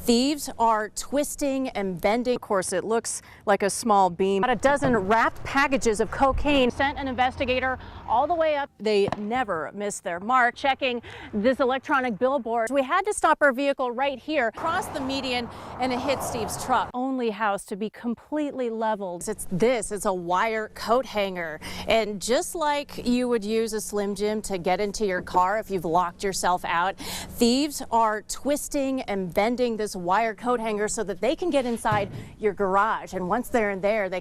Thieves are twisting and bending. Of course, it looks like a small beam. About a dozen wrapped packages of cocaine sent an investigator all the way up. They never missed their mark. Checking this electronic billboard, we had to stop our vehicle right here, cross the median, and it hit Steve's truck. Only house to be completely leveled. It's a wire coat hanger. And just like you would use a Slim Jim to get into your car if you've locked yourself out, thieves are twisting and bending this wire coat hanger so that they can get inside your garage. And once they're in there, they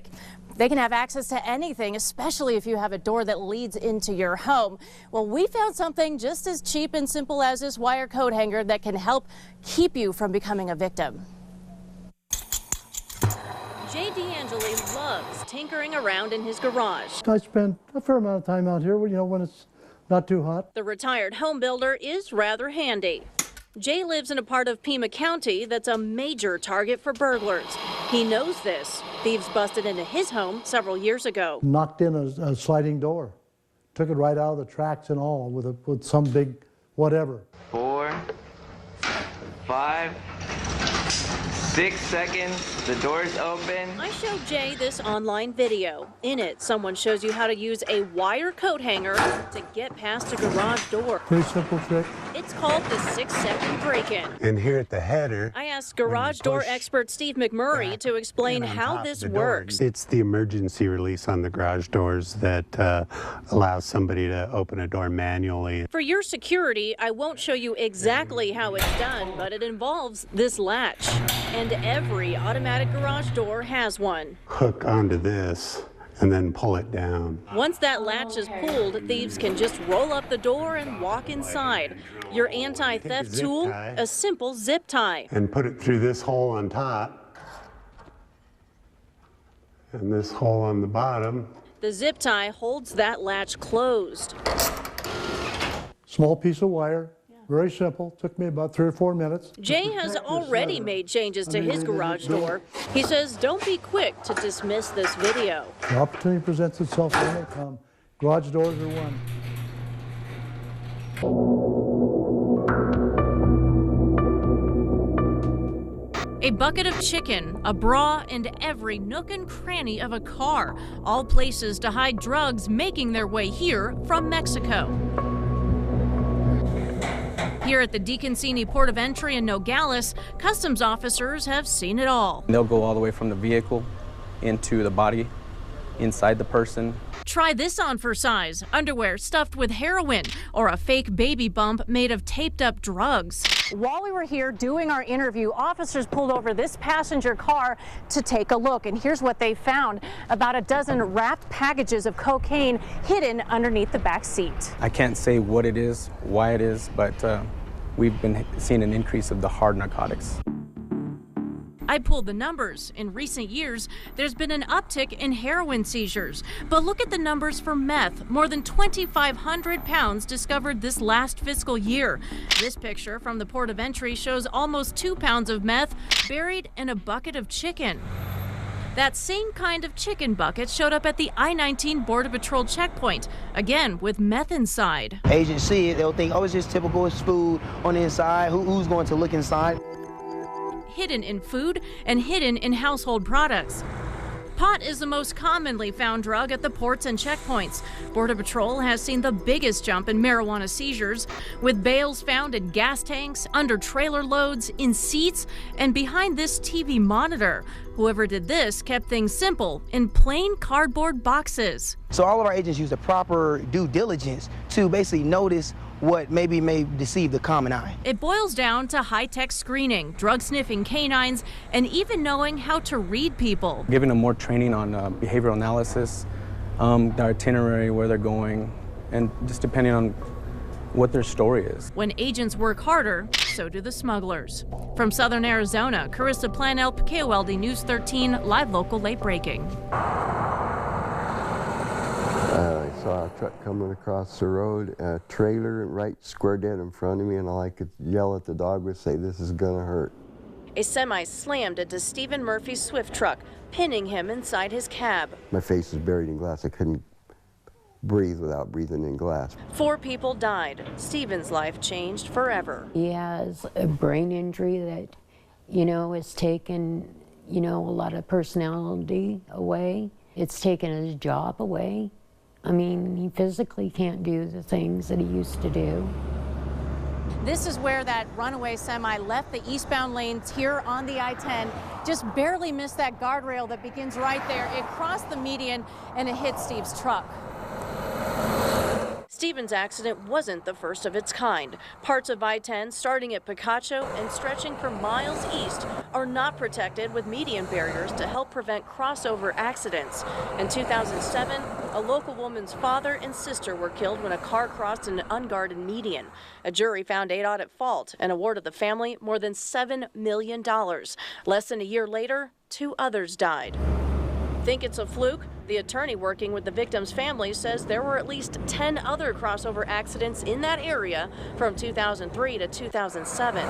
can have access to anything, especially if you have a door that leads into your home. Well, we found something just as cheap and simple as this wire coat hanger that can help keep you from becoming a victim. Jay D'Angeli loves tinkering around in his garage. I spend a fair amount of time out here, when it's not too hot. The retired home builder is rather handy. Jay lives in a part of Pima County that's a major target for burglars. He knows this. Thieves busted into his home several years ago. Knocked in a sliding door. Took it right out of the tracks and all with some big whatever. 4, 5, 6 seconds, the door's open. I showed Jay this online video. In it, someone shows you how to use a wire coat hanger to get past a garage door. Pretty simple trick. It's called the 6-second break-in. And here at the header, I asked garage door expert Steve McMurray to explain how this works. It's the emergency release on the garage doors that allows somebody to open a door manually. For your security, I won't show you exactly how it's done, but it involves this latch. And every automatic garage door has one. Hook onto this and then pull it down. Once that latch is pulled, thieves can just roll up the door and walk inside. Your anti-theft tool, a simple zip tie. And put it through this hole on top and this hole on the bottom. The zip tie holds that latch closed. Small piece of wire. Very simple. Took me about 3 or 4 minutes. Jay has already made changes to his garage door. He says don't be quick to dismiss this video. The opportunity presents itself when they come. Garage doors are one. A bucket of chicken, a bra, and every nook and cranny of a car. All places to hide drugs making their way here from Mexico. Here at the DeConcini Port of Entry in Nogales, customs officers have seen it all. They'll go all the way from the vehicle into the body, inside the person. Try this on for size. Underwear stuffed with heroin or a fake baby bump made of taped up drugs. While we were here doing our interview, officers pulled over this passenger car to take a look. And here's what they found. About a dozen wrapped packages of cocaine hidden underneath the back seat. I can't say what it is, why it is, but we've been seeing an increase of the hard narcotics. I pulled the numbers. In recent years, there's been an uptick in heroin seizures. But look at the numbers for meth. More than 2,500 pounds discovered this last fiscal year. This picture from the Port of Entry shows almost 2 pounds of meth buried in a bucket of chicken. That same kind of chicken bucket showed up at the I-19 Border Patrol checkpoint, again with meth inside. Agents see it, they'll think, oh, it's just typical, it's food on the inside. Who's going to look inside? Hidden in food and hidden in household products. Pot is the most commonly found drug at the ports and checkpoints. Border Patrol has seen the biggest jump in marijuana seizures, with bales found in gas tanks, under trailer loads, in seats, and behind this TV monitor. Whoever did this kept things simple in plain cardboard boxes. So all of our agents use the proper due diligence to basically notice what maybe may deceive the common eye. It boils down to high-tech screening, drug-sniffing canines, and even knowing how to read people. Giving them more training on behavioral analysis, their itinerary, where they're going, and just depending on what their story is. When agents work harder, so do the smugglers. From Southern Arizona, Carissa Planell, KOLD News 13, live local late breaking. I saw a truck coming across the road, a trailer right square dead in front of me, and all I could yell at the dog would say, "This is gonna hurt." A semi slammed into Stephen Murphy's Swift truck, pinning him inside his cab. My face was buried in glass. I couldn't breathe without breathing in glass. 4 people died. Stephen's life changed forever. He has a brain injury that you know, it's taken, you know, a lot of personality away. It's taken his job away. I mean, he physically can't do the things that he used to do. This is where that runaway semi left the eastbound lanes here on the I-10. Just barely missed that guardrail that begins right there. It crossed the median and it hit Steve's truck. Stephen's accident wasn't the first of its kind. Parts of I-10 starting at Picacho and stretching for miles east are not protected with median barriers to help prevent crossover accidents. In 2007, a local woman's father and sister were killed when a car crossed an unguarded median. A jury found ADOT at fault and awarded the family more than $7 million. Less than a year later, 2 others died. Think it's a fluke? The attorney working with the victims' families says there were at least 10 other crossover accidents in that area from 2003 to 2007.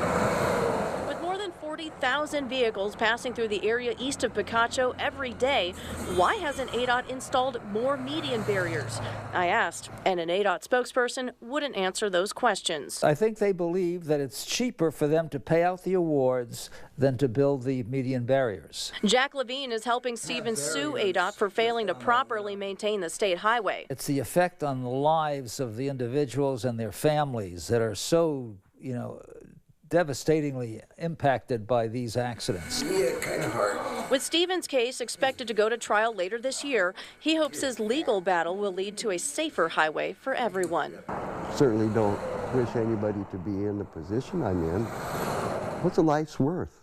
With more than 40,000 vehicles passing through the area east of Picacho every day, why hasn't ADOT installed more median barriers? I asked, and an ADOT spokesperson wouldn't answer those questions. I think they believe that it's cheaper for them to pay out the awards than to build the median barriers. Jack Levine is helping Stephen sue ADOT for failing to properly maintain the state highway. It's the effect on the lives of the individuals and their families that are so, you know, devastatingly impacted by these accidents. Yeah, kind of hard. With Stephen's case expected to go to trial later this year, he hopes his legal battle will lead to a safer highway for everyone. Certainly don't wish anybody to be in the position I'm in. What's a life's worth?